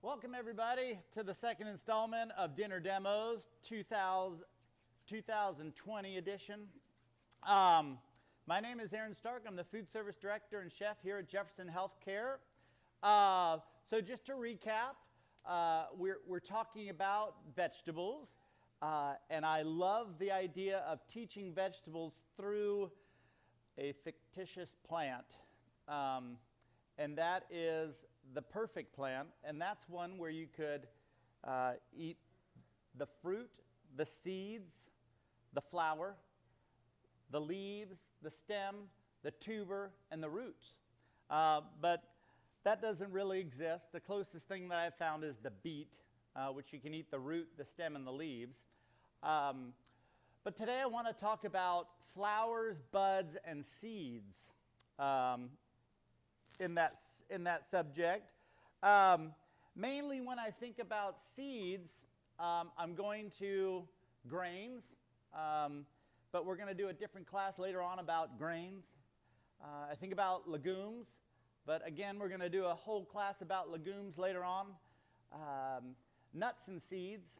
Welcome everybody to the second installment of Dinner Demos 2020 edition. My name is Arran Stark. I'm the food service director and chef here at Jefferson Healthcare. So just to recap, we're talking about vegetables, and I love the idea of teaching vegetables through a fictitious plant, and that is the perfect plant, and that's one where you could eat the fruit, the seeds, the flower, the leaves, the stem, the tuber, and the roots. But that doesn't really exist. The closest thing that I've found is the beet, which you can eat the root, the stem, and the leaves. But today I want to talk about flowers, buds, and seeds in that subject. Mainly when I think about seeds, I'm going to grains, but we're going to do a different class later on about grains. I think about legumes, but again, we're going to do a whole class about legumes later on. Nuts and seeds,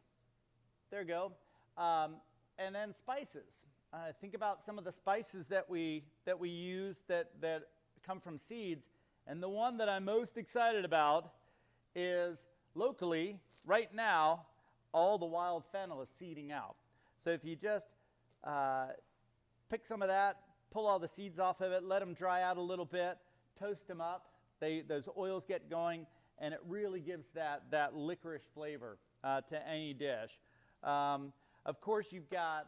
there you go. And then spices. Think about some of the spices that we use that come from seeds. And the one that I'm most excited about is locally, right now, all the wild fennel is seeding out. So if you just pick some of that, pull all the seeds off of it, let them dry out a little bit, toast them up, those oils get going, and it really gives that licorice flavor to any dish. Of course, you've got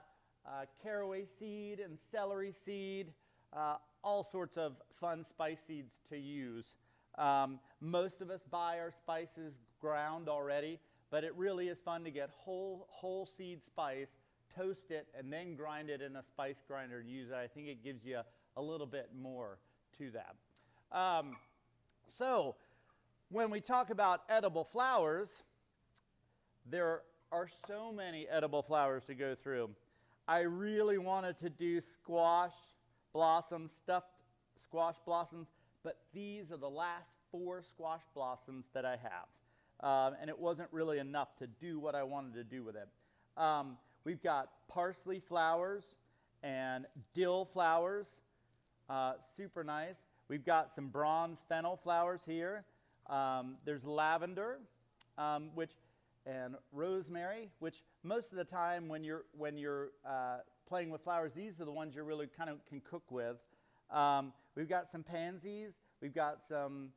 caraway seed and celery seed, all sorts of fun spice seeds to use. Most of us buy our spices ground already, but it really is fun to get whole seed spice, toast it, and then grind it in a spice grinder and use it. I think it gives you a little bit more to that. So when we talk about edible flowers, there are so many edible flowers to go through. I really wanted to do squash blossoms, stuffed squash blossoms, but these are the last 4 squash blossoms that I have. And it wasn't really enough to do what I wanted to do with it. We've got parsley flowers and dill flowers, super nice. We've got some bronze fennel flowers here. There's lavender, and rosemary, which most of the time when you're playing with flowers, these are the ones you really kind of can cook with. We've got some pansies. We've got some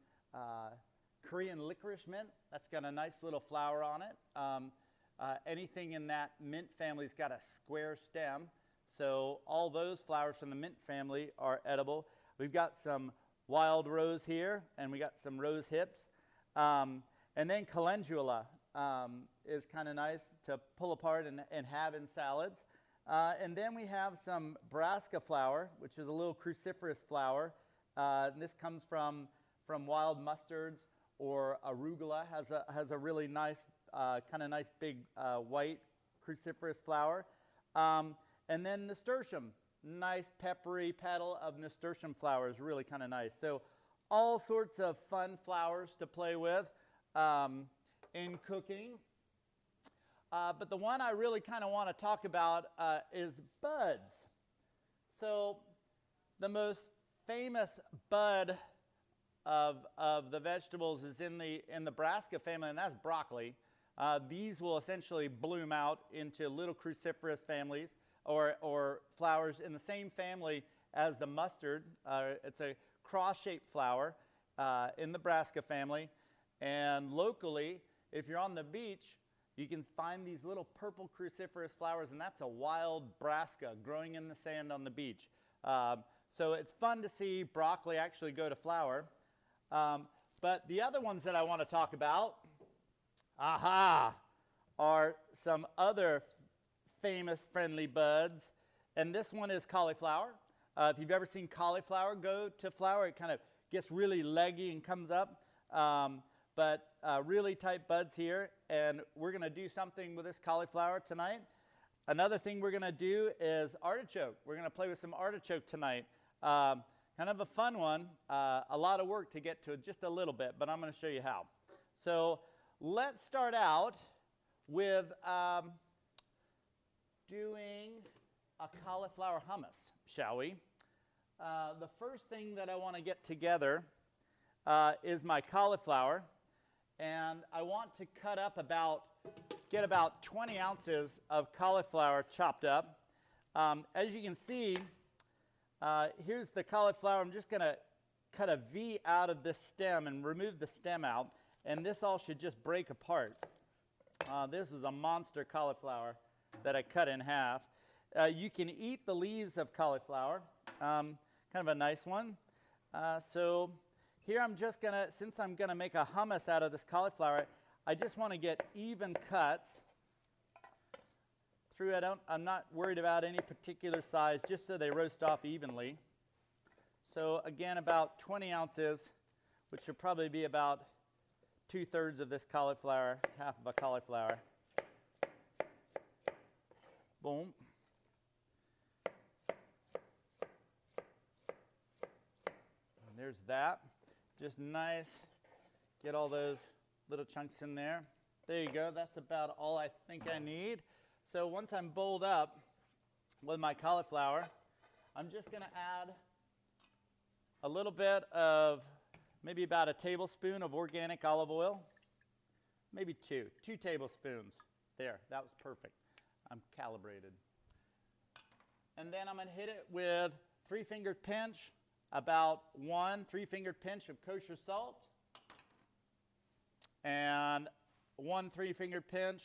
Korean licorice mint. That's got a nice little flower on it. Anything in that mint family's got a square stem. So all those flowers from the mint family are edible. We've got some wild rose here, and we got some rose hips. And then calendula is kind of nice to pull apart and have in salads. And then we have some brassica flower, which is a little cruciferous flower. And this comes from wild mustards, or arugula has a really nice, kind of nice big white cruciferous flower. And then nasturtium, nice peppery petal of nasturtium flower is really kind of nice. So all sorts of fun flowers to play with in cooking. But the one I really kind of want to talk about is buds. So the most famous bud of the vegetables is in the brassica family, and that's broccoli. These will essentially bloom out into little cruciferous families or flowers in the same family as the mustard. It's a cross-shaped flower in the brassica family. And locally, if you're on the beach, you can find these little purple cruciferous flowers, and that's a wild brassica growing in the sand on the beach. So it's fun to see broccoli actually go to flower. But the other ones that I want to talk about, are some other famous friendly buds. And this one is cauliflower. If you've ever seen cauliflower go to flower, it kind of gets really leggy and comes up. But really tight buds here, and we're going to do something with this cauliflower tonight. Another thing we're going to do is artichoke. We're going to play with some artichoke tonight. Kind of a fun one, a lot of work to get to just a little bit, but I'm going to show you how. So let's start out with doing a cauliflower hummus, shall we? The first thing that I want to get together is my cauliflower, and I want to get about 20 ounces of cauliflower chopped up. As you can see, here's the cauliflower. I'm just going to cut a V out of this stem and remove the stem out, and this all should just break apart. This is a monster cauliflower that I cut in half. You can eat the leaves of cauliflower, kind of a nice one. So here I'm just going to, since I'm going to make a hummus out of this cauliflower, I just want to get even cuts through. I'm not worried about any particular size, just so they roast off evenly. So again, about 20 ounces, which should probably be about 2/3 of this cauliflower, half of a cauliflower. Boom. And there's that. Just nice. Get all those little chunks in there. There you go. That's about all I think I need. So once I'm bowled up with my cauliflower, I'm just going to add a little bit of, maybe about a tablespoon of organic olive oil. Maybe two tablespoons. There, that was perfect. I'm calibrated. And then I'm going to hit it with 3-fingered pinch, about 1 3-fingered pinch of kosher salt, and 1 3-fingered pinch,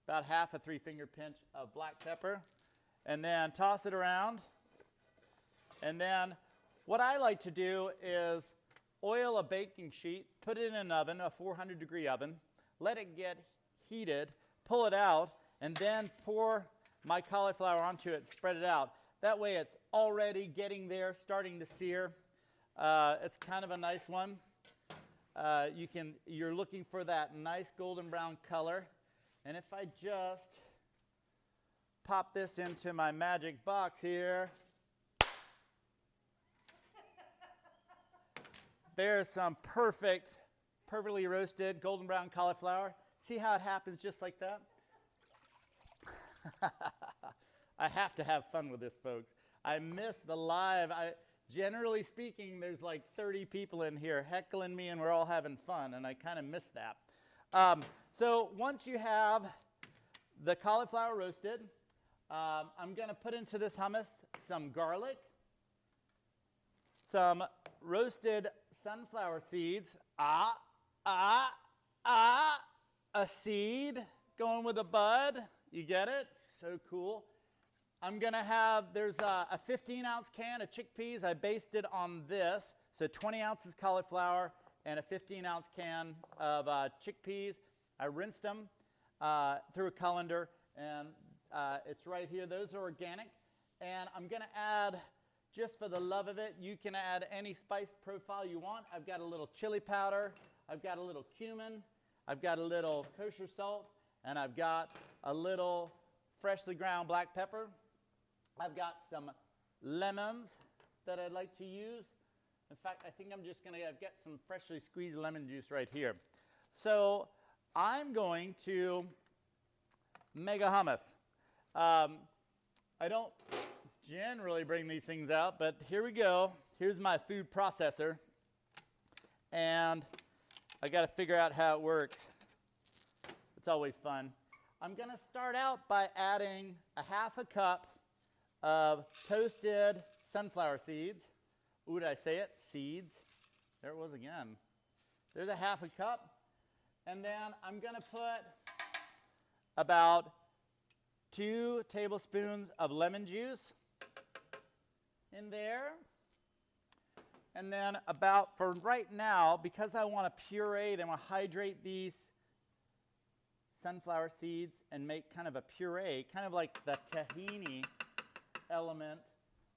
about half a 3-fingered pinch of black pepper, and then toss it around. And then what I like to do is oil a baking sheet, put it in an oven, a 400-degree oven, let it get heated, pull it out, and then pour my cauliflower onto it, spread it out. That way it's already getting there, starting to sear. It's kind of a nice one. You're looking for that nice golden brown color. And if I just pop this into my magic box here, there's some perfectly roasted golden brown cauliflower. See how it happens just like that? I have to have fun with this, folks. I miss the live. Generally speaking, there's like 30 people in here heckling me and we're all having fun, and I kind of miss that. So once you have the cauliflower roasted, I'm going to put into this hummus some garlic, some roasted sunflower seeds. A seed going with a bud. You get it? So cool. I'm going to have, there's a 15-ounce can of chickpeas. I based it on this. So 20 ounces cauliflower and a 15-ounce can of chickpeas. I rinsed them through a colander, and it's right here. Those are organic. And I'm going to add, just for the love of it, you can add any spice profile you want. I've got a little chili powder. I've got a little cumin. I've got a little kosher salt. And I've got a little freshly ground black pepper. I've got some lemons that I'd like to use. In fact, I think I'm just going to get some freshly squeezed lemon juice right here. So I'm going to make a hummus. I don't generally bring these things out, but here we go. Here's my food processor. And I got to figure out how it works. It's always fun. I'm going to start out by adding a half a cup of toasted sunflower seeds. Ooh, did I say it? Seeds. There it was again. There's a half a cup. And then I'm going to put about 2 tablespoons of lemon juice in there. And then about, for right now, because I want to puree, then I want to hydrate these sunflower seeds and make kind of a puree, kind of like the tahini element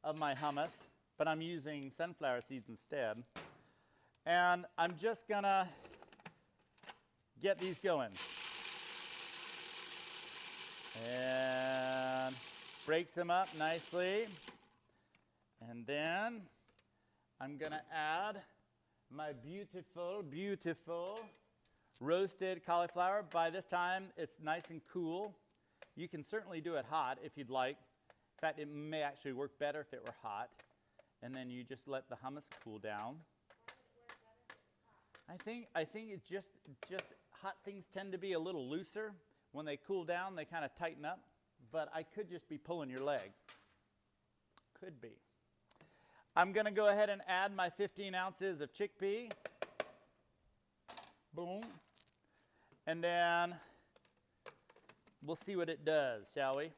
of my hummus, but I'm using sunflower seeds instead. And I'm just going to get these going. And breaks them up nicely. And then I'm going to add my beautiful, beautiful roasted cauliflower. By this time, it's nice and cool. You can certainly do it hot if you'd like. In fact, it may actually work better if it were hot. And then you just let the hummus cool down. I think it just hot things tend to be a little looser. When they cool down, they kind of tighten up. But I could just be pulling your leg. Could be. I'm going to go ahead and add my 15 ounces of chickpea. Boom. And then we'll see what it does, shall we?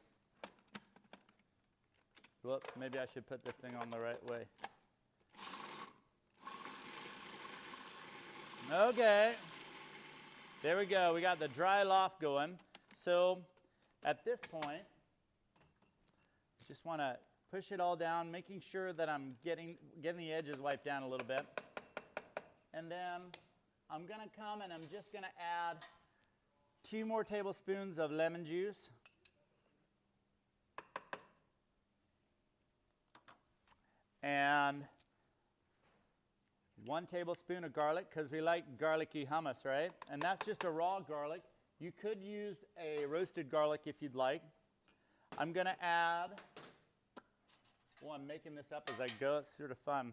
Whoop, maybe I should put this thing on the right way. Okay. There we go. We got the dry loft going. So at this point, just want to push it all down, making sure that I'm getting the edges wiped down a little bit. And then I'm going to come and I'm just going to add 2 more tablespoons of lemon juice. And 1 tablespoon of garlic, because we like garlicky hummus, right? And that's just a raw garlic. You could use a roasted garlic if you'd like. I'm going to add, well, I'm making this up as I go. It's sort of fun.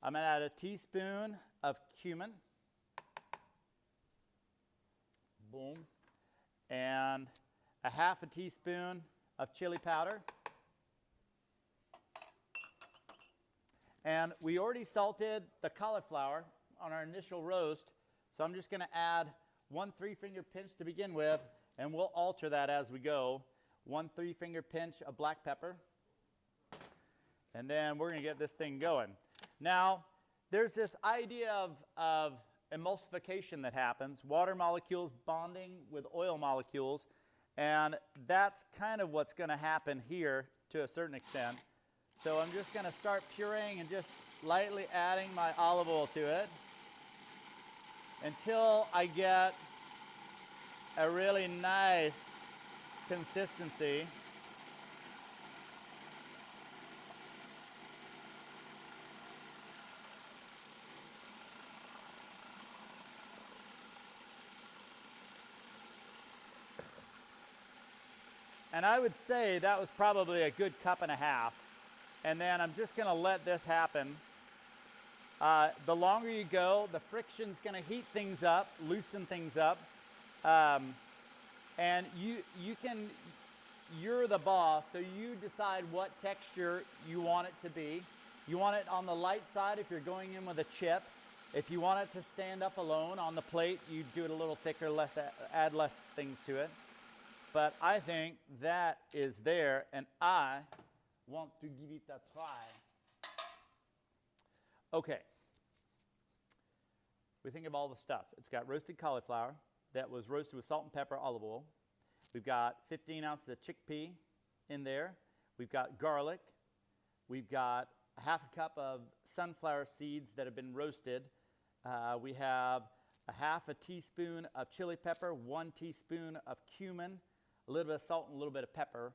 I'm going to add a teaspoon of cumin. Boom. And a half a teaspoon of chili powder. And we already salted the cauliflower on our initial roast, so I'm just going to add 1 3-finger pinch to begin with, and we'll alter that as we go. 1 3-finger pinch of black pepper. And then we're going to get this thing going. Now, there's this idea of emulsification that happens, water molecules bonding with oil molecules, and that's kind of what's going to happen here to a certain extent. So I'm just going to start pureeing and just lightly adding my olive oil to it until I get a really nice consistency. And I would say that was probably a good 1.5 cups. And then I'm just going to let this happen. The longer you go, the friction's going to heat things up, loosen things up. And you're the boss, so you decide what texture you want it to be. You want it on the light side if you're going in with a chip. If you want it to stand up alone on the plate, you do it a little thicker, add less things to it. But I think that is there, and I want to give it a try. Okay. We think of all the stuff. It's got roasted cauliflower that was roasted with salt and pepper, olive oil. We've got 15 ounces of chickpea in there. We've got garlic. We've got a 1/2 cup of sunflower seeds that have been roasted. We have a 1/2 teaspoon of chili pepper, 1 teaspoon of cumin, a little bit of salt and a little bit of pepper,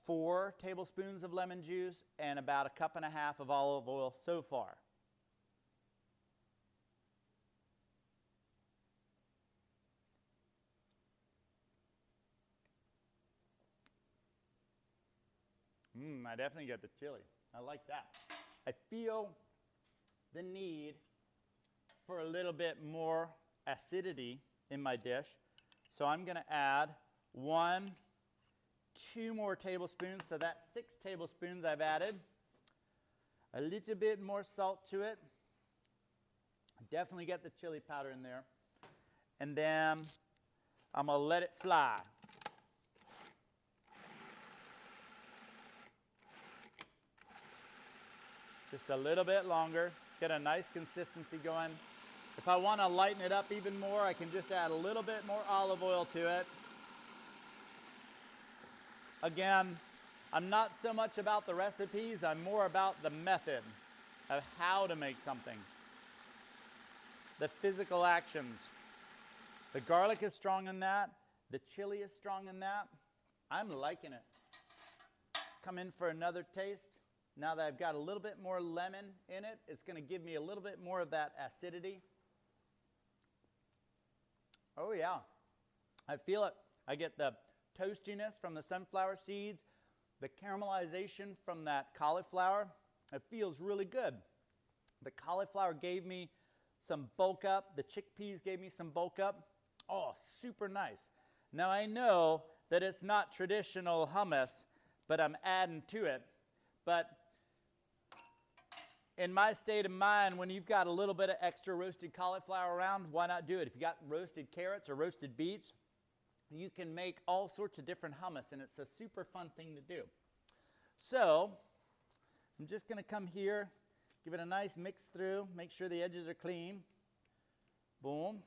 4 tablespoons of lemon juice, and about a 1.5 cups of olive oil so far. I definitely get the chili. I like that. I feel the need for a little bit more acidity in my dish. So I'm going to add 2 more tablespoons. So that's 6 tablespoons I've added. A little bit more salt to it. Definitely get the chili powder in there. And then I'm going to let it fly. Just a little bit longer, get a nice consistency going. If I want to lighten it up even more, I can just add a little bit more olive oil to it. Again, I'm not so much about the recipes, I'm more about the method of how to make something. The physical actions. The garlic is strong in that, the chili is strong in that. I'm liking it. Come in for another taste. Now that I've got a little bit more lemon in it, it's going to give me a little bit more of that acidity. Oh yeah, I feel it. I get the toastiness from the sunflower seeds, the caramelization from that cauliflower. It feels really good. The cauliflower gave me some bulk up. The chickpeas gave me some bulk up. Oh, super nice. Now I know that it's not traditional hummus, but I'm adding to it. But in my state of mind, when you've got a little bit of extra roasted cauliflower around, why not do it? If you got roasted carrots or roasted beets, you can make all sorts of different hummus, and it's a super fun thing to do. So I'm just going to come here, give it a nice mix through, make sure the edges are clean. Boom.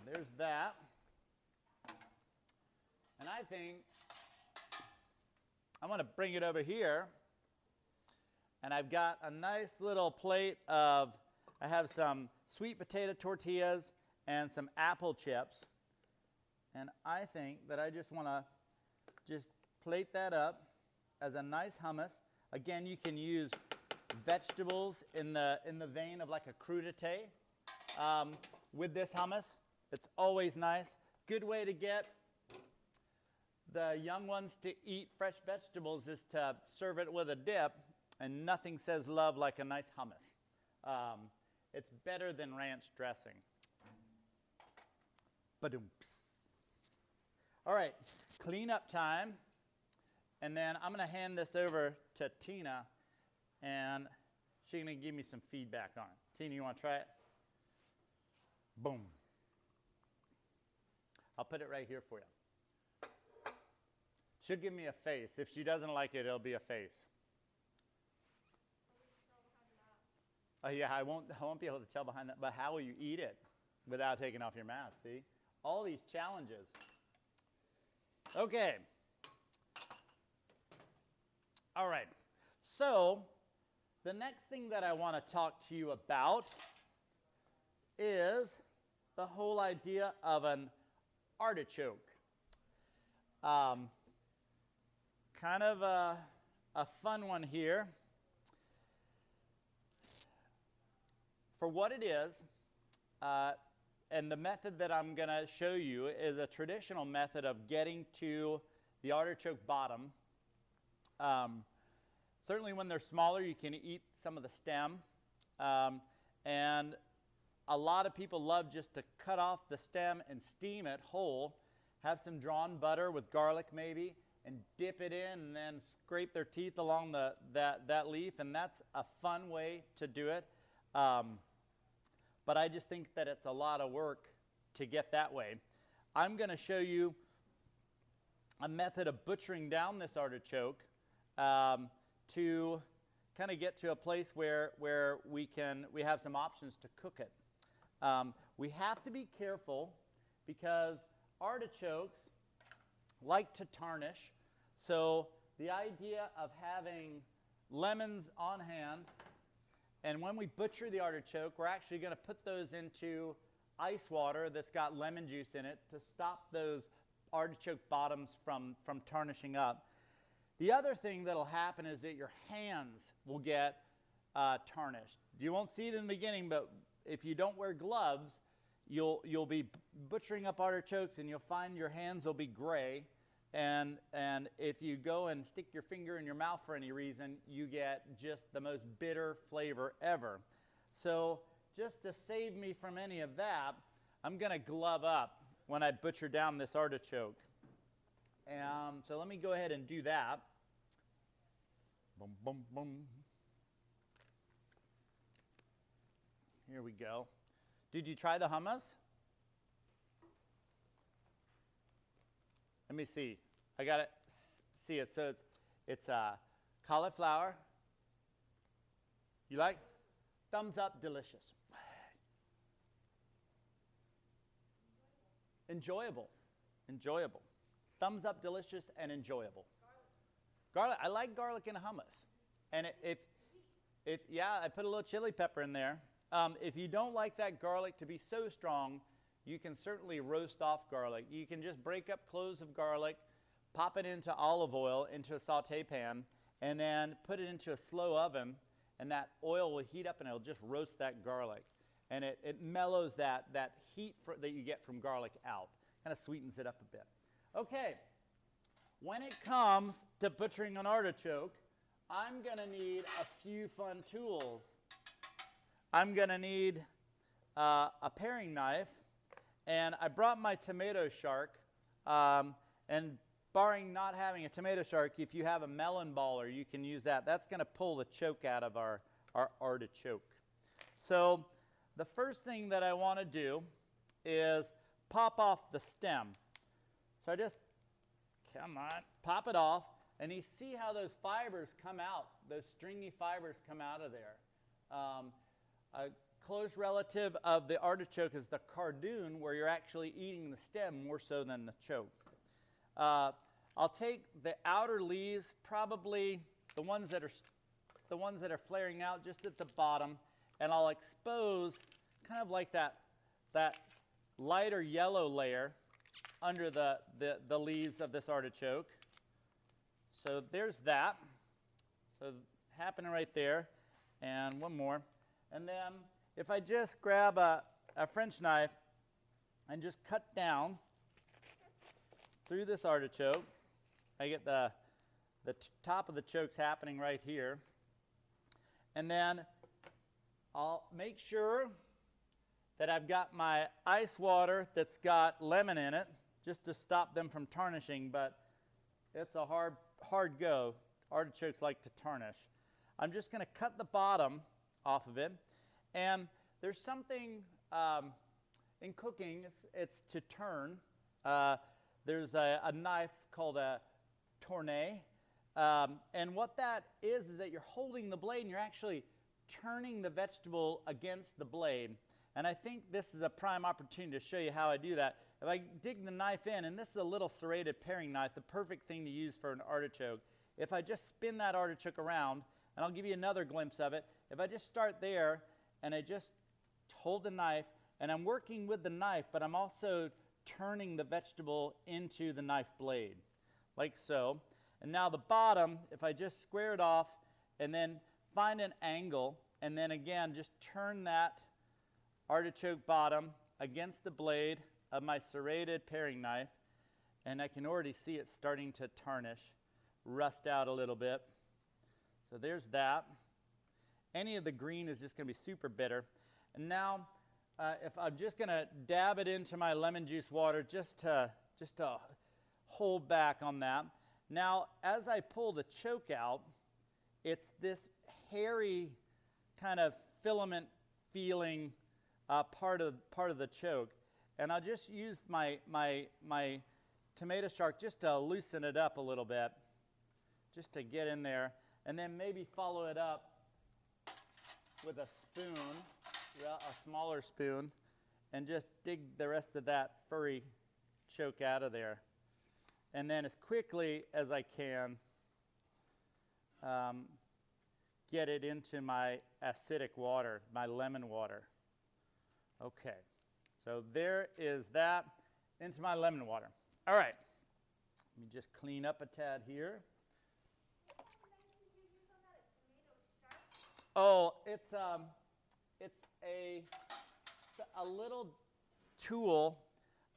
There's that. And I think I'm going to bring it over here. And I've got a nice little plate of, I have some sweet potato tortillas and some apple chips. And I think that I just want to just plate that up as a nice hummus. Again, you can use vegetables in the vein of like a crudité with this hummus. It's always nice. Good way to get the young ones to eat fresh vegetables is to serve it with a dip, and nothing says love like a nice hummus. It's better than ranch dressing. Ba-doom-ps. All right, cleanup time. And then I'm going to hand this over to Tina, and she's going to give me some feedback on it. Tina, you want to try it? Boom. I'll put it right here for you. She'll give me a face. If she doesn't like it, it'll be a face. Oh yeah, I won't be able to tell behind that. But how will you eat it without taking off your mask? See, all these challenges. Okay. All right. So the next thing that I want to talk to you about is the whole idea of an artichoke. Kind of a fun one here. For what it is, and the method that I'm going to show you is a traditional method of getting to the artichoke bottom. Certainly when they're smaller, you can eat some of the stem. And a lot of people love just to cut off the stem and steam it whole, have some drawn butter with garlic maybe, and dip it in and then scrape their teeth along that leaf, and that's a fun way to do it. But I just think that it's a lot of work to get that way. I'm going to show you a method of butchering down this artichoke to kind of get to a place where we have some options to cook it. We have to be careful because artichokes like to tarnish. So the idea of having lemons on hand, and when we butcher the artichoke, we're actually going to put those into ice water that's got lemon juice in it to stop those artichoke bottoms from tarnishing up. The other thing that'll happen is that your hands will get tarnished. You won't see it in the beginning, but if you don't wear gloves, you'll be butchering up artichokes and you'll find your hands will be gray. And if you go and stick your finger in your mouth for any reason, you get just the most bitter flavor ever. So just to save me from any of that, I'm going to glove up when I butcher down this artichoke. So let me go ahead and do that. Boom, boom, boom. Here we go. Did you try the hummus? Let me see. I got to see it. So it's cauliflower. You like? Thumbs up, delicious. Enjoyable. Enjoyable. Thumbs up, delicious, and enjoyable. Garlic. I like garlic in hummus. And yeah, I put a little chili pepper in there. If you don't like that garlic to be so strong, you can certainly roast off garlic. You can just break up cloves of garlic, pop it into olive oil into a saute pan, and then put it into a slow oven, and that oil will heat up and it'll just roast that garlic. and it mellows that heat that you get from garlic out. Kind of sweetens it up a bit. Okay, when it comes to butchering an artichoke, I'm going to need a few fun tools. I'm going to need a paring knife, and I brought my tomato shark, and barring not having a tomato shark, if you have a melon baller, you can use that. That's going to pull the choke out of our artichoke. So the first thing that I want to do is pop off the stem. So I just, come on, pop it off, and you see how those fibers come out, those stringy fibers come out of there. A close relative of the artichoke is the cardoon, where you're actually eating the stem more so than the choke. I'll take the outer leaves, probably the ones that are flaring out just at the bottom, and I'll expose kind of like that lighter yellow layer under the leaves of this artichoke. So there's that. So happening right there, and one more. And then if I just grab a French knife and just cut down through this artichoke, I get the top of the chokes happening right here. And then I'll make sure that I've got my ice water that's got lemon in it, just to stop them from tarnishing, but it's a hard go. Artichokes like to tarnish. I'm just going to cut the bottom off of it. And there's something in cooking, it's to turn. There's a knife called a tourne. And what that is that you're holding the blade and you're actually turning the vegetable against the blade. And I think this is a prime opportunity to show you how I do that. If I dig the knife in, and this is a little serrated paring knife, the perfect thing to use for an artichoke. If I just spin that artichoke around, and I'll give you another glimpse of it. If I just start there, and I just hold the knife, and I'm working with the knife, but I'm also turning the vegetable into the knife blade, like so. And now the bottom, if I just square it off, and then find an angle, and then again, just turn that artichoke bottom against the blade of my serrated paring knife, and I can already see it starting to tarnish, rust out a little bit. So there's that. Any of the green is just going to be super bitter. And now, if I'm just going to dab it into my lemon juice water just to hold back on that. Now, as I pull the choke out, it's this hairy kind of filament feeling part of the choke, and I'll just use my tomato shark just to loosen it up a little bit, just to get in there, and then maybe follow it up with a spoon, a smaller spoon, and just dig the rest of that furry choke out of there, and then as quickly as I can get it into my acidic water, my lemon water. Okay, so there is that into my lemon water. All right, let me just clean up a tad here. Oh, it's a little tool.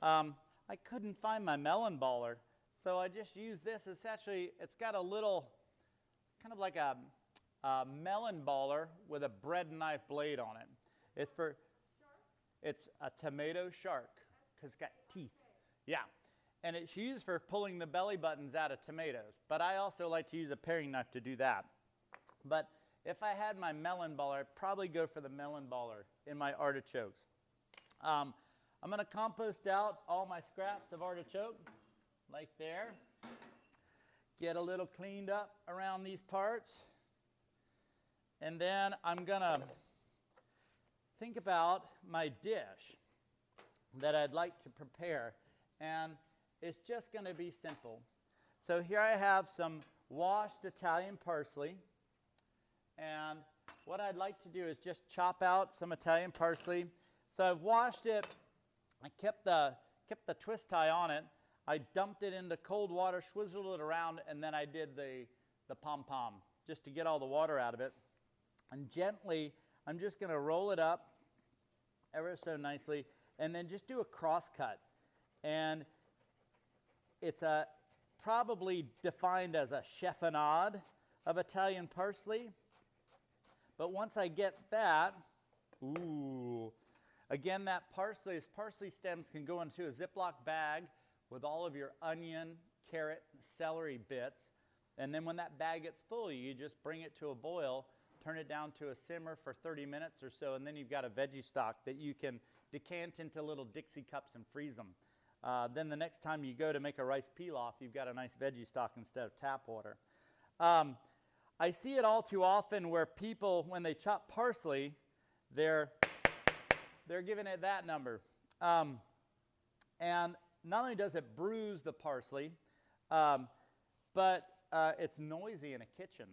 I couldn't find my melon baller, so I just used this. It's got a little, kind of like a melon baller with a bread knife blade on it. It's a tomato shark, because it's got teeth. Yeah, and it's used for pulling the belly buttons out of tomatoes, but I also like to use a paring knife to do that. But if I had my melon baller, I'd probably go for the melon baller in my artichokes. I'm going to compost out all my scraps of artichoke, like there. Get a little cleaned up around these parts. And then I'm going to think about my dish that I'd like to prepare. And it's just going to be simple. So here I have some washed Italian parsley. And what I'd like to do is just chop out some Italian parsley. So I've washed it. I kept the twist tie on it. I dumped it into cold water, swizzled it around, and then I did the pom-pom just to get all the water out of it. And gently, I'm just going to roll it up ever so nicely, and then just do a cross cut. And it's probably defined as a chiffonade of Italian parsley. But once I get that, ooh, again, that parsley stems can go into a Ziploc bag with all of your onion, carrot, and celery bits. And then when that bag gets full, you just bring it to a boil, turn it down to a simmer for 30 minutes or so, and then you've got a veggie stock that you can decant into little Dixie cups and freeze them. Then the next time you go to make a rice pilaf, you've got a nice veggie stock instead of tap water. I see it all too often where people, when they chop parsley, they're giving it that number. And not only does it bruise the parsley, but it's noisy in a kitchen.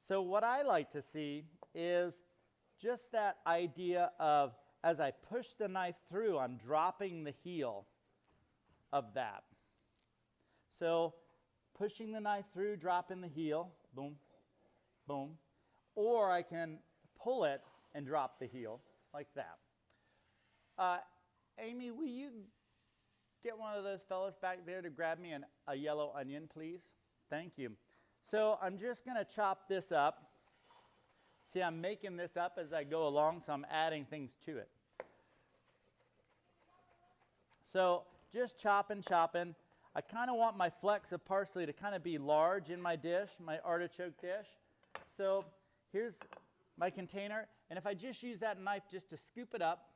So what I like to see is just that idea of, as I push the knife through, I'm dropping the heel of that. So pushing the knife through, dropping the heel, boom, boom. Or I can pull it and drop the heel like that. Amy, will you get one of those fellas back there to grab me a yellow onion, please? Thank you. So I'm just going to chop this up. See, I'm making this up as I go along, so I'm adding things to it. So just chopping. I kind of want my flecks of parsley to kind of be large in my dish, my artichoke dish. So here's my container, and if I just use that knife just to scoop it up,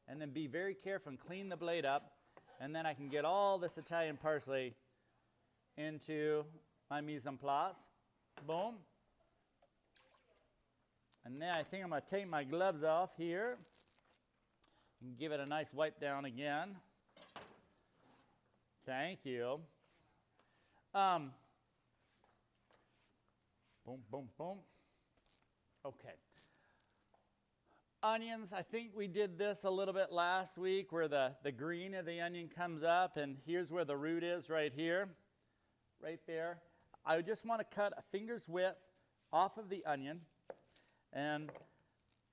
and then be very careful and clean the blade up, and then I can get all this Italian parsley into my mise en place. Boom. And then I think I'm going to take my gloves off here and give it a nice wipe down again. Thank you. Boom, boom, boom. Okay. Onions, I think we did this a little bit last week where the green of the onion comes up, and here's where the root is right here, right there. I just want to cut a finger's width off of the onion, and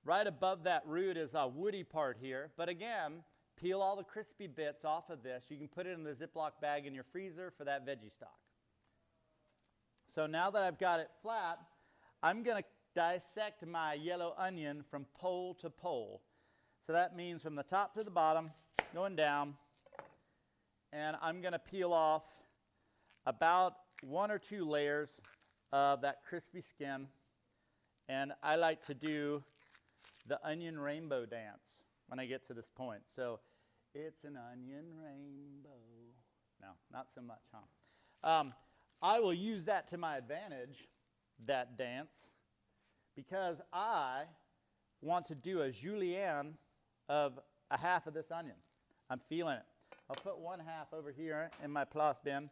right above that root is a woody part here. But again, peel all the crispy bits off of this. You can put it in the Ziploc bag in your freezer for that veggie stock. So now that I've got it flat, I'm going to dissect my yellow onion from pole to pole. So that means from the top to the bottom, going down, and I'm going to peel off about 1 or 2 layers of that crispy skin. And I like to do the onion rainbow dance when I get to this point. So it's an onion rainbow. No, not so much, huh? I will use that to my advantage, that dance, because I want to do a julienne of a half of this onion. I'm feeling it. I'll put 1/2 over here in my place bin.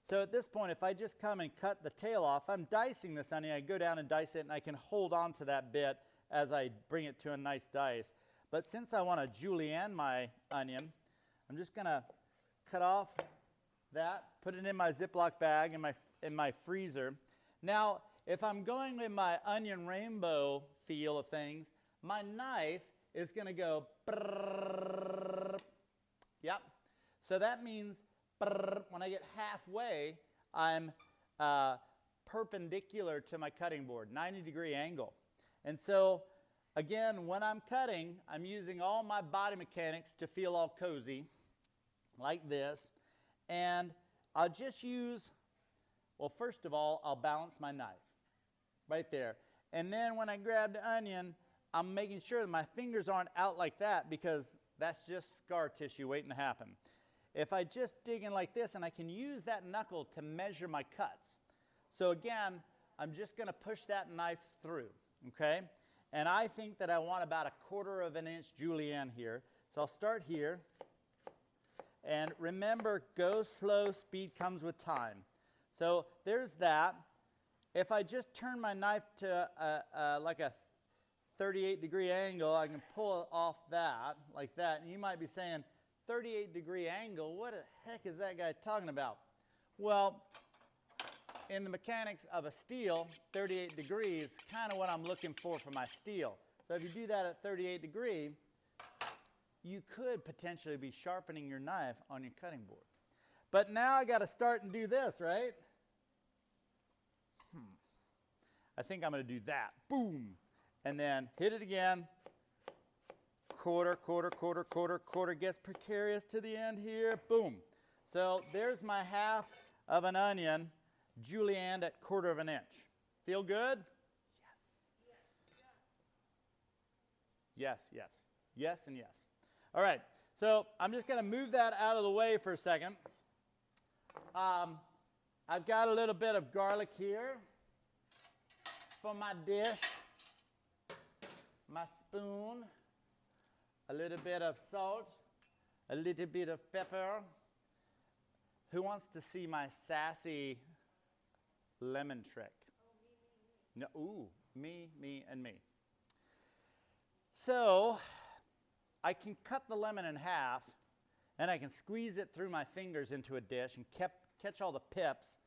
So at this point, if I just come and cut the tail off, I'm dicing this onion. I go down and dice it, and I can hold on to that bit as I bring it to a nice dice. But since I want to julienne my onion, I'm just going to cut off that, put it in my Ziploc bag in my freezer. Now, if I'm going with my onion rainbow feel of things, my knife is going to go brrrr. Yep. So that means brrrr, when I get halfway, I'm perpendicular to my cutting board, 90-degree angle. And so, again, when I'm cutting, I'm using all my body mechanics to feel all cozy, like this. And I'll just use, well, first of all, I'll balance my knife right there. And then when I grab the onion, I'm making sure that my fingers aren't out like that, because that's just scar tissue waiting to happen. If I just dig in like this, and I can use that knuckle to measure my cuts. So again, I'm just going to push that knife through, okay? And I think that I want about 1/4 of an inch julienne here. So I'll start here. And remember, go slow, speed comes with time. So there's that. If I just turn my knife to like a 38-degree angle, I can pull it off that, like that. And you might be saying, 38-degree angle, what the heck is that guy talking about? Well, in the mechanics of a steel, 38 degrees is kind of what I'm looking for my steel. So if you do that at 38 degree, you could potentially be sharpening your knife on your cutting board. But now I got to start and do this, right? I think I'm going to do that. Boom. And then hit it again. Quarter, quarter, quarter, quarter, quarter. Gets precarious to the end here. Boom. So there's my half of an onion, julienned at 1/4 of an inch. Feel good? Yes. Yes, yes. Yes and yes. All right. So I'm just going to move that out of the way for a second. I've got a little bit of garlic here for my dish. My spoon. A little bit of salt. A little bit of pepper. Who wants to see my sassy lemon trick? No, ooh, me, and me. So I can cut the lemon in half, and I can squeeze it through my fingers into a dish and catch all the pips,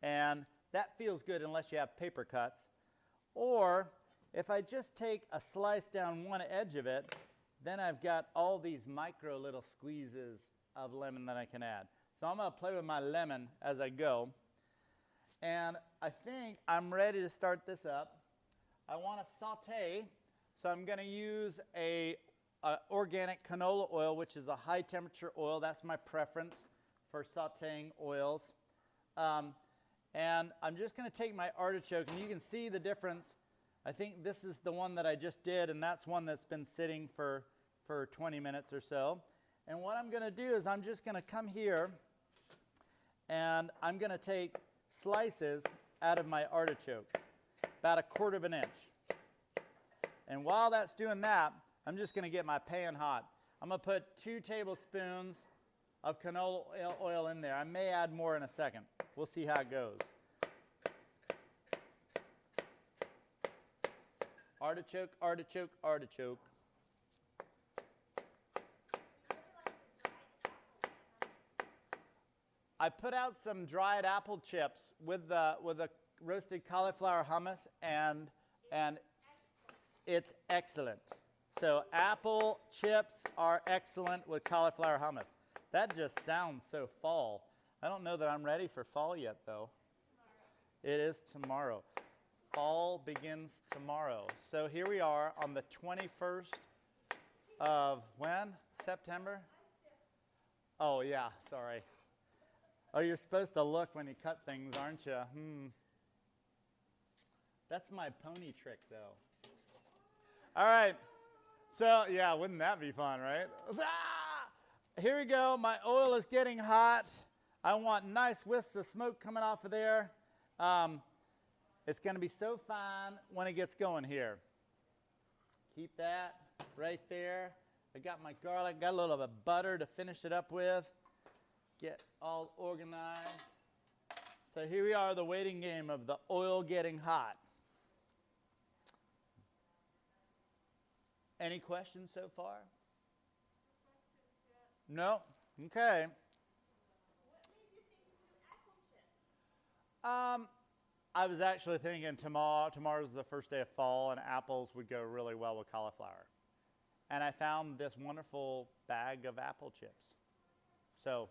and that feels good unless you have paper cuts. Or if I just take a slice down one edge of it, then I've got all these micro little squeezes of lemon that I can add. So I'm going to play with my lemon as I go. And I think I'm ready to start this up. I want to saute, so I'm going to use a organic canola oil, which is a high temperature oil. That's my preference for sauteing oils. And I'm just going to take my artichoke, and you can see the difference. I think this is the one that I just did, and that's one that's been sitting for 20 minutes or so. And what I'm going to do is I'm just going to come here, and I'm going to take slices out of my artichoke, about 1/4 of an inch. And while that's doing that, I'm just going to get my pan hot. I'm going to put 2 tablespoons of canola oil in there. I may add more in a second. We'll see how it goes. Artichoke, artichoke, artichoke. I put out some dried apple chips with the roasted cauliflower hummus, and it's excellent. So apple chips are excellent with cauliflower hummus. That just sounds so fall. I don't know that I'm ready for fall yet, though. It is tomorrow. Fall begins tomorrow. So here we are on the 21st of when? September? Oh, yeah, sorry. Oh, you're supposed to look when you cut things, aren't you? That's my pony trick, though. All right. So, yeah, wouldn't that be fun, right? Here we go. My oil is getting hot. I want nice wisps of smoke coming off of there. It's going to be so fine when it gets going here. Keep that right there. I got my garlic, got a little bit of butter to finish it up with. Get all organized. So here we are, the waiting game of the oil getting hot. Any questions so far? No? Okay. What made you think to do apple chips? I was actually thinking tomorrow's the first day of fall, and apples would go really well with cauliflower. And I found this wonderful bag of apple chips. So,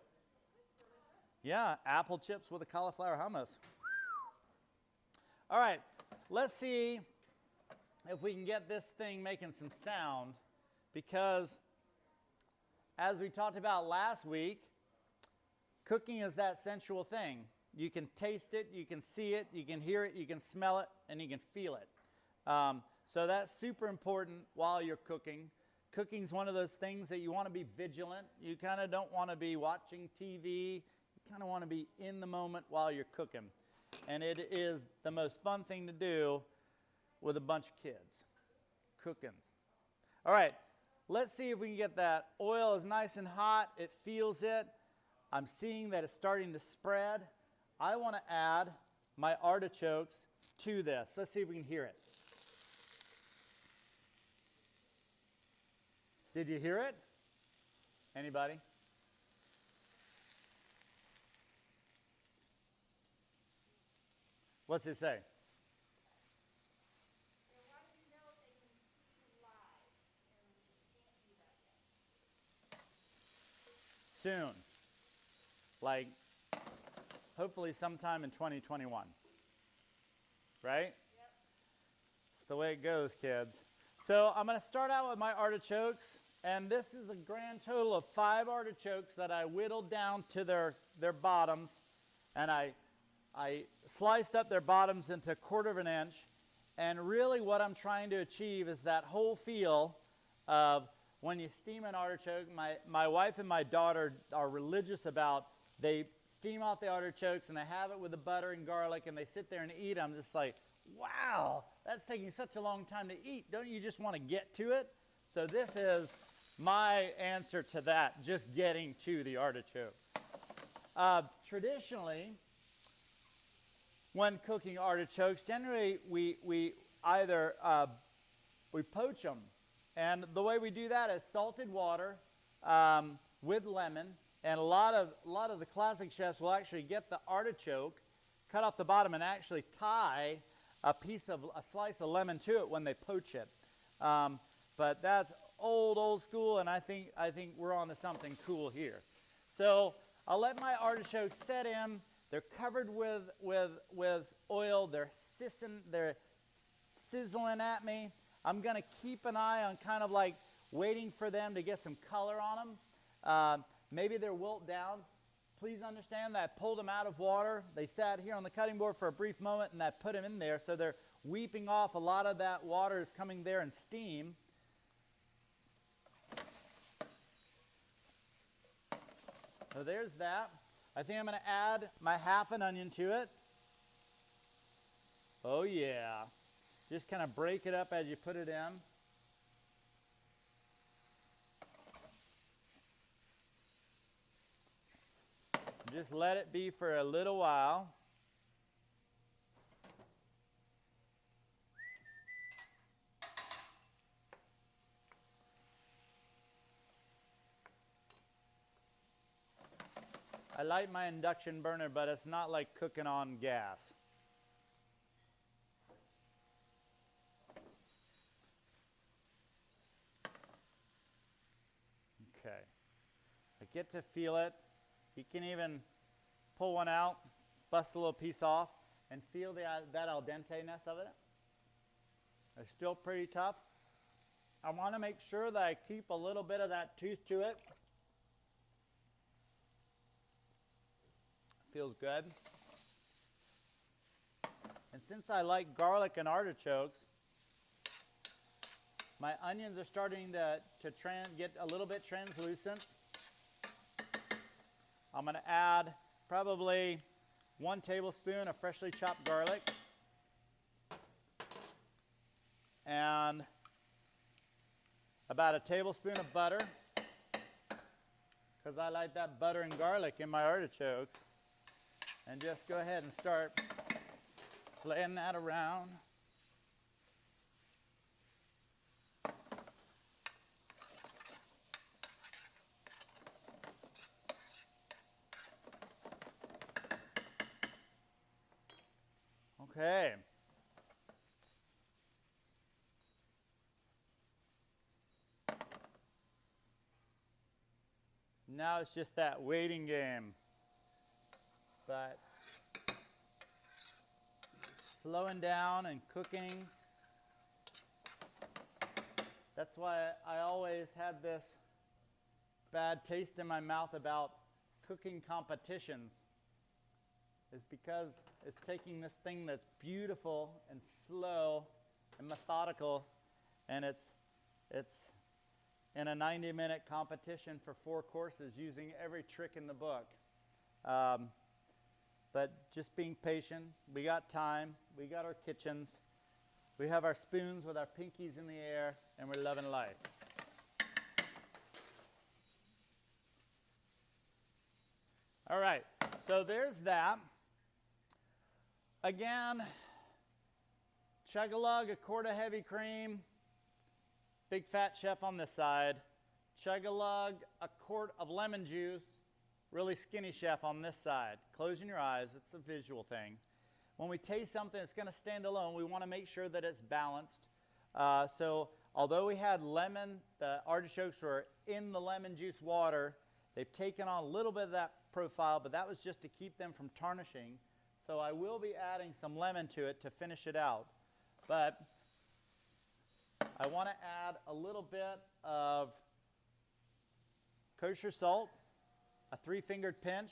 yeah, apple chips with a cauliflower hummus. All right, let's see if we can get this thing making some sound, because as we talked about last week, cooking is that sensual thing. You can taste it, you can see it, you can hear it, you can smell it, and you can feel it. So that's super important while you're cooking. Cooking's one of those things that you want to be vigilant. You kind of don't want to be watching TV. You kind of want to be in the moment while you're cooking. And it is the most fun thing to do with a bunch of kids, cooking. All right, let's see if we can get that. Oil is nice and hot. It feels it. I'm seeing that it's starting to spread. I want to add my artichokes to this. Let's see if we can hear it. Did you hear it? Anybody? What's it say? soon. Like, hopefully sometime in 2021. Right? Yep. It's the way it goes, kids. So I'm going to start out with my artichokes. And this is a grand total of 5 artichokes that I whittled down to their bottoms. And I sliced up their bottoms into 1/4 of an inch. And really what I'm trying to achieve is that whole feel of when you steam an artichoke. My wife and my daughter are religious about, they steam off the artichokes and they have it with the butter and garlic and they sit there and eat. I'm just like, wow, that's taking such a long time to eat. Don't you just want to get to it? So this is my answer to that, just getting to the artichoke. Traditionally, when cooking artichokes, generally we either we poach them, and the way we do that is salted water with lemon. And a lot of the classic chefs will actually get the artichoke, cut off the bottom, and actually tie a slice of lemon to it when they poach it. But that's old school, and I think we're on to something cool here. So I'll let my artichokes set in. They're covered with oil. They're sizzling at me. I'm going to keep an eye on kind of like waiting for them to get some color on them. Maybe they're wilt down. Please understand that I pulled them out of water. They sat here on the cutting board for a brief moment, and I put them in there. So they're weeping off. A lot of that water is coming there in steam. So there's that. I think I'm going to add my half an onion to it. Oh yeah. Just kind of break it up as you put it in. Just let it be for a little while. I like my induction burner, but it's not like cooking on gas. Okay. I get to feel it. You can even pull one out, bust a little piece off, and feel that al dente-ness of it. It's still pretty tough. I want to make sure that I keep a little bit of that tooth to it. Feels good. And since I like garlic and artichokes, my onions are starting to get a little bit translucent. I'm going to add probably 1 tablespoon of freshly chopped garlic and about a tablespoon of butter, because I like that butter and garlic in my artichokes. And just go ahead and start flaying that around. Okay. Now it's just that waiting game. But slowing down and cooking. That's why I always had this bad taste in my mouth about cooking competitions. Is because it's taking this thing that's beautiful and slow and methodical, and it's in a 90-minute competition for 4 courses using every trick in the book. But just being patient. We got time. We got our kitchens. We have our spoons with our pinkies in the air, and we're loving life. All right, so there's that. Again, chug-a-lug, 1/4 heavy cream. Big fat chef on this side. Chug-a-lug, 1/4 of lemon juice. Really skinny chef on this side. Closing your eyes, it's a visual thing. When we taste something that's going to stand alone, we want to make sure that it's balanced. So although we had lemon, the artichokes were in the lemon juice water, They've taken on a little bit of that profile, but that was just to keep them from tarnishing. So I will be adding some lemon to it to finish it out. But I want to add a little bit of kosher salt, a 3-fingered pinch,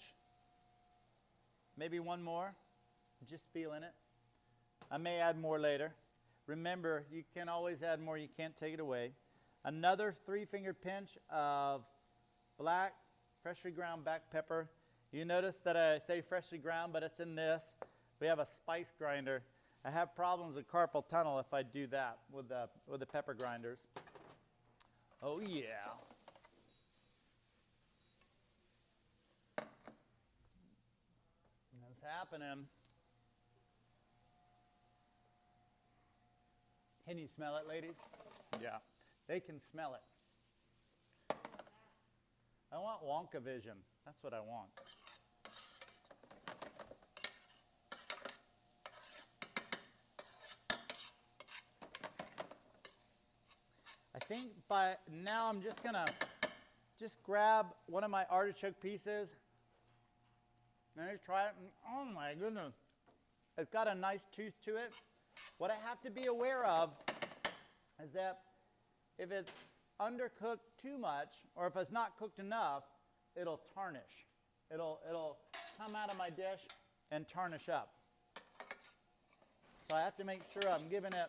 maybe one more, just feeling it. I may add more later. Remember, you can always add more, you can't take it away. Another 3-fingered pinch of black, freshly ground black pepper. You notice that I say freshly ground, but it's in this. We have a spice grinder. I have problems with carpal tunnel if I do that with the pepper grinders. Oh yeah. That's happening. Can you smell it, ladies? Yeah, they can smell it. I want Wonka vision. That's what I want. I think by now I'm just gonna grab one of my artichoke pieces and just try it. And, oh my goodness, it's got a nice tooth to it. What I have to be aware of is that if it's undercooked too much, or if it's not cooked enough, it'll tarnish. It'll come out of my dish and tarnish up. So I have to make sure I'm giving it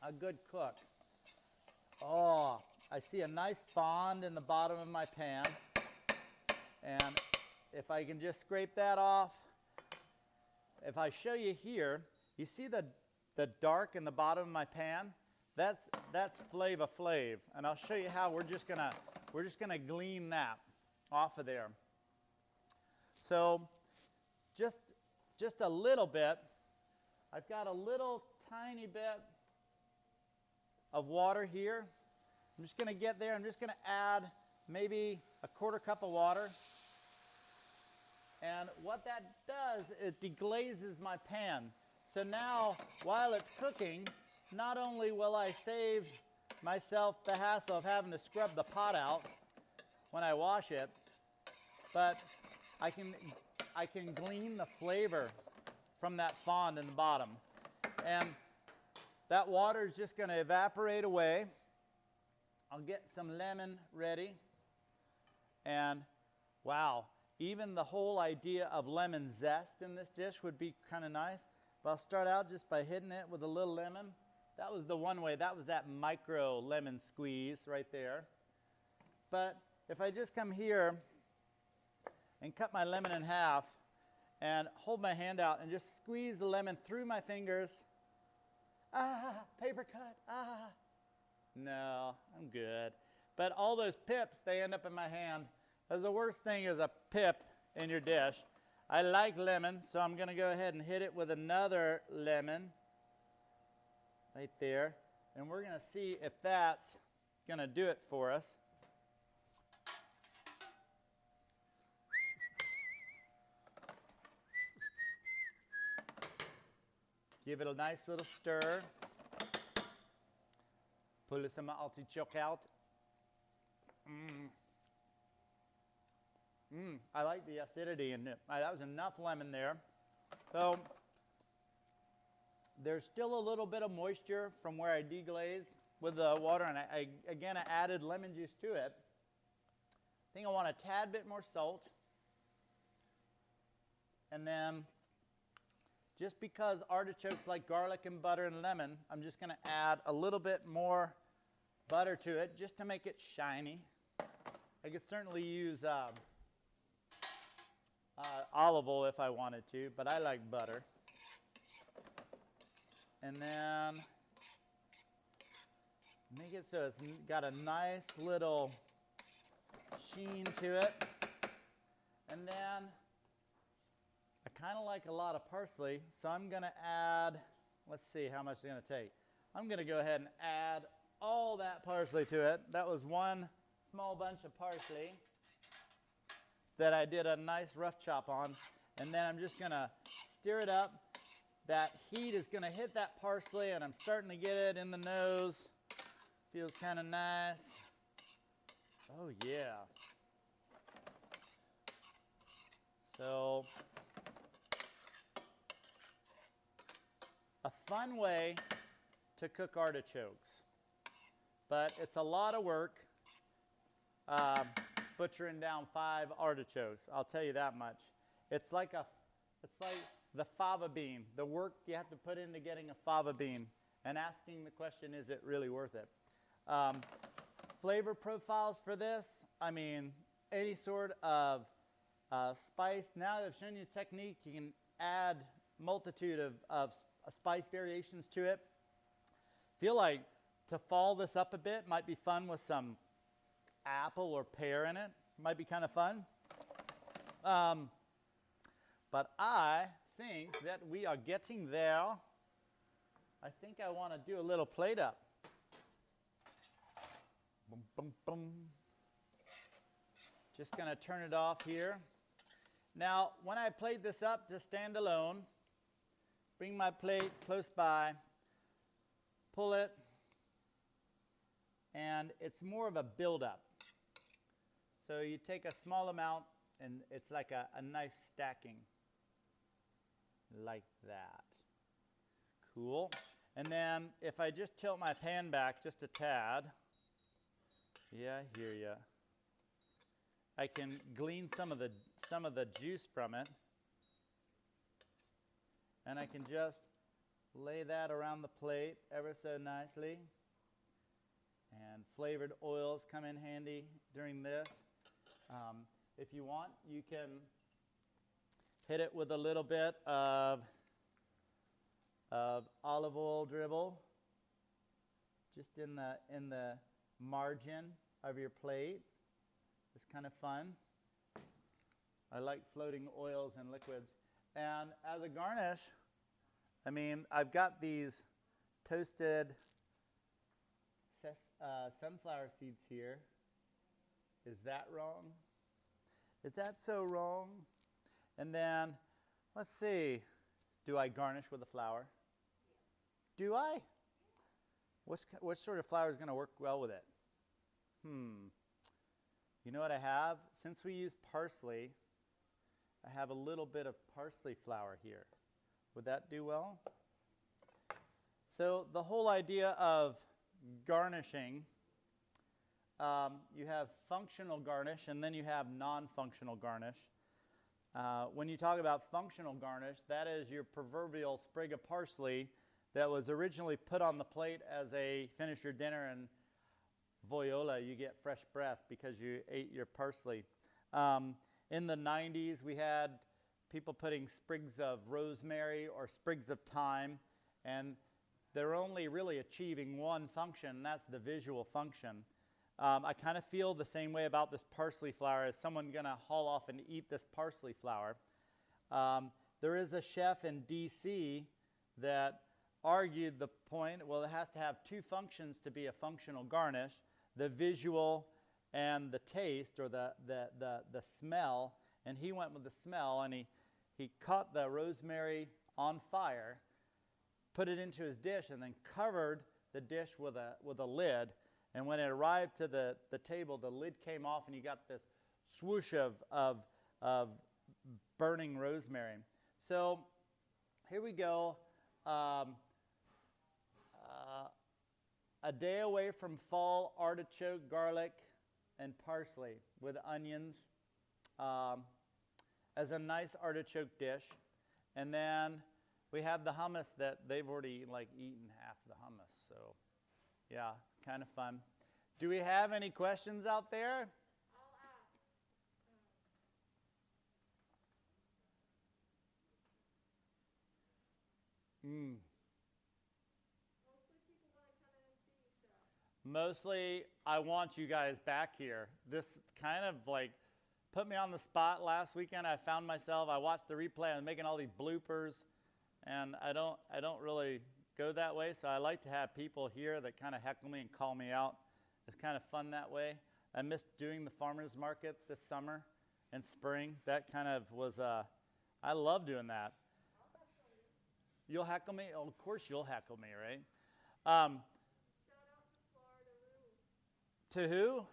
a good cook. Oh, I see a nice fond in the bottom of my pan. And if I can just scrape that off, if I show you here, you see the dark in the bottom of my pan? That's Flava Flav, and I'll show you how we're just gonna glean that off of there. So just a little bit. I've got a little tiny bit of water here. I'm just gonna get there. I'm just gonna add maybe a 1/4 cup of water. And what that does is deglazes my pan. So now, while it's cooking, not only will I save myself the hassle of having to scrub the pot out when I wash it, but I can glean the flavor from that fond in the bottom. And that water is just going to evaporate away. I'll get some lemon ready. And wow, even the whole idea of lemon zest in this dish would be kind of nice. But I'll start out just by hitting it with a little lemon. That was the one way. That was that micro lemon squeeze right there. But if I just come here and cut my lemon in half and hold my hand out and just squeeze the lemon through my fingers. Ah, paper cut, ah. No, I'm good. But all those pips, they end up in my hand. Because the worst thing is a pip in your dish. I like lemon, so I'm going to go ahead and hit it with another lemon right there. And we're going to see if that's going to do it for us. Give it a nice little stir. Pull some artichoke out. I like the acidity in it. That was enough lemon there. So there's still a little bit of moisture from where I deglazed with the water, and I added lemon juice to it. I think I want a tad bit more salt. And then, just because artichokes like garlic and butter and lemon, I'm just going to add a little bit more butter to it just to make it shiny. I could certainly use olive oil if I wanted to, but I like butter. And then make it so it's got a nice little sheen to it. And then I kind of like a lot of parsley, so I'm going to add, let's see how much it's going to take. I'm going to go ahead and add all that parsley to it. That was one small bunch of parsley that I did a nice rough chop on. And then I'm just going to stir it up. That heat is going to hit that parsley, and I'm starting to get it in the nose. Feels kind of nice. Oh, yeah. So, a fun way to cook artichokes, but it's a lot of work butchering down 5 artichokes. I'll tell you that much. It's like the fava bean, the work you have to put into getting a fava bean, and asking the question, is it really worth it? Flavor profiles for this, I mean, any sort of spice. Now that I've shown you the technique, you can add multitude of spice variations to it. Feel like to fall this up a bit might be fun with some apple or pear in it. Might be kind of fun. But I think that we are getting there. I think I want to do a little plate up. Boom, boom, boom. Just going to turn it off here. Now, when I plate this up to stand alone, bring my plate close by, pull it, and it's more of a build-up. So you take a small amount, and it's like a nice stacking, like that. Cool. And then if I just tilt my pan back just a tad, yeah, I hear ya, I can glean some of the juice from it, and I can just lay that around the plate ever so nicely. And flavored oils come in handy during this. If you want, you can hit it with a little bit of olive oil dribble just in the margin of your plate. It's kind of fun. I like floating oils and liquids. And as a garnish, I mean, I've got these toasted sunflower seeds here. Is that wrong? Is that so wrong? And then, let's see, do I garnish with a flower? Do I? What sort of flower is going to work well with it? You know what I have? Since we use parsley, I have a little bit of parsley flower here. Would that do well? So the whole idea of garnishing, you have functional garnish and then you have non-functional garnish. When you talk about functional garnish, that is your proverbial sprig of parsley that was originally put on the plate as a finish your dinner, and voila, you get fresh breath because you ate your parsley. In the 90s, we had people putting sprigs of rosemary or sprigs of thyme, and they're only really achieving one function, and that's the visual function. I kind of feel the same way about this parsley flower as someone going to haul off and eat this parsley flower. There is a chef in DC that argued the point, well, it has to have 2 functions to be a functional garnish, the visual and the taste, or the smell. And he went with the smell, and he caught the rosemary on fire, put it into his dish, and then covered the dish with a lid. And when it arrived to the table, the lid came off, and you got this swoosh of burning rosemary. So here we go. A day away from fall artichoke, garlic, and parsley with onions as a nice artichoke dish. And then we have the hummus that they've already eaten half the hummus. So yeah, kind of fun. Do we have any questions out there? I'll ask. Mostly, I want you guys back here. This kind of put me on the spot last weekend. I found myself, I watched the replay, I was making all these bloopers, and I don't really go that way, so I like to have people here that kind of heckle me and call me out. It's kind of fun that way. I missed doing the farmers market this summer and spring. That kind of was, I love doing that. You'll heckle me? Oh, of course you'll heckle me, right? To who? Florida.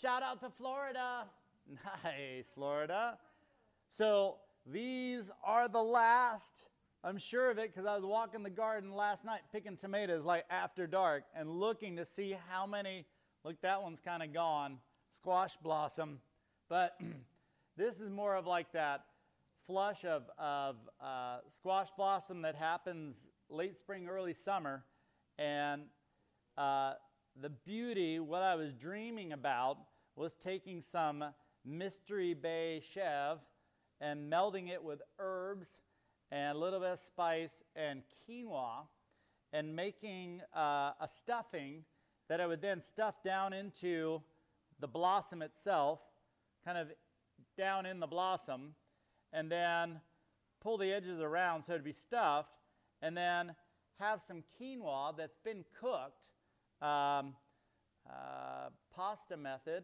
Shout out to Florida. Nice, Florida. So these are the last. I'm sure of it because I was walking the garden last night picking tomatoes like after dark and looking to see how many. Look, that one's kind of gone. Squash blossom. But this is more of like that flush of squash blossom that happens late spring, early summer. And the beauty, what I was dreaming about, was taking some Mystery Bay Chev and melding it with herbs and a little bit of spice and quinoa and making a stuffing that I would then stuff down into the blossom itself, kind of down in the blossom, and then pull the edges around so it'd be stuffed, and then have some quinoa that's been cooked, pasta method,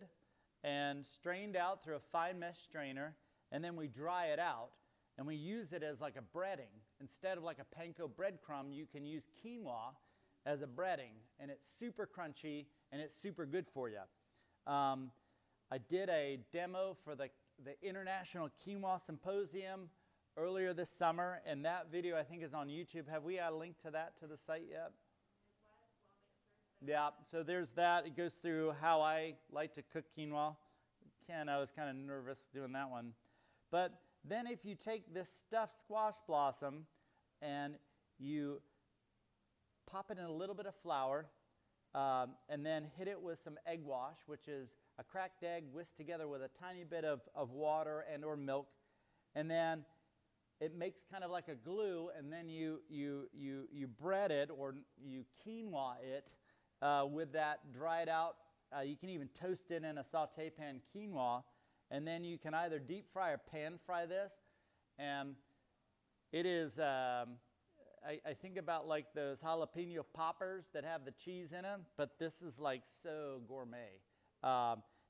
and strained out through a fine mesh strainer, and then we dry it out, and we use it as like a breading. Instead of like a panko breadcrumb, you can use quinoa as a breading, and it's super crunchy, and it's super good for you. I did a demo for the International Quinoa Symposium earlier this summer, and that video I think is on YouTube. Have we a link to that to the site yet? Yeah, so there's that. It goes through how I like to cook quinoa. Ken, I was kind of nervous doing that one. But then if you take this stuffed squash blossom and you pop it in a little bit of flour, and then hit it with some egg wash, which is a cracked egg whisked together with a tiny bit of water and or milk, and then it makes kind of like a glue, and then you bread it or you quinoa it with that dried out. You can even toast it in a saute pan quinoa, and then you can either deep fry or pan fry this, and it is. I think about like those jalapeno poppers that have the cheese in them, but this is like so gourmet.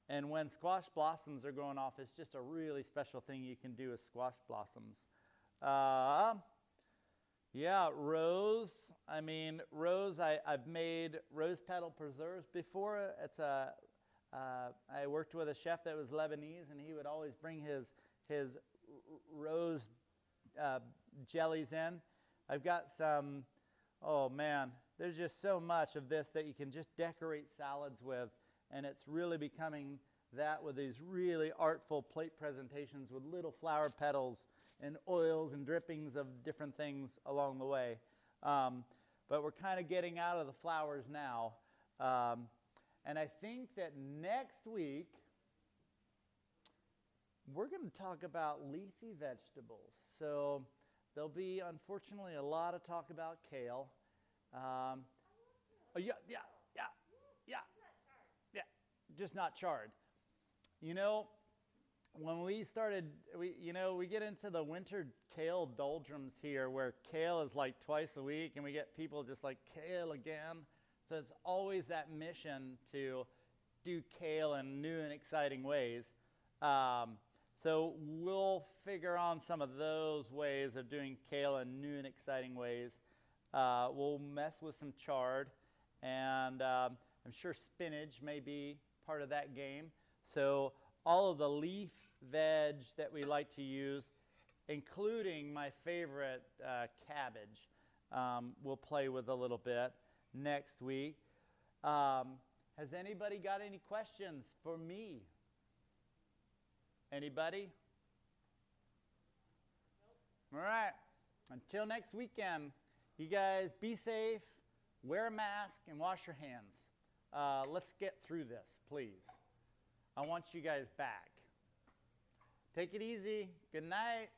And when squash blossoms are going off, it's just a really special thing you can do with squash blossoms. Yeah, rose. I mean, rose, I've made rose petal preserves before. I worked with a chef that was Lebanese, and he would always bring his rose jellies in. I've got some, oh man, there's just so much of this that you can just decorate salads with, and it's really becoming that with these really artful plate presentations with little flower petals and oils and drippings of different things along the way. But we're kind of getting out of the flowers now. And I think that next week, we're going to talk about leafy vegetables. So there'll be, unfortunately, a lot of talk about kale. Oh, yeah, just not charred. You know, when we started, we get into the winter kale doldrums here where kale is like twice a week, and we get people just like, kale again. So it's always that mission to do kale in new and exciting ways. So we'll figure on some of those ways of doing kale in new and exciting ways. We'll mess with some chard, and I'm sure spinach may be part of that game. So all of the leaf veg that we like to use, including my favorite cabbage, we'll play with a little bit next week. Has anybody got any questions for me? Anybody? Nope. All right. Until next weekend, you guys be safe, wear a mask, and wash your hands. Let's get through this, please. I want you guys back. Take it easy. Good night.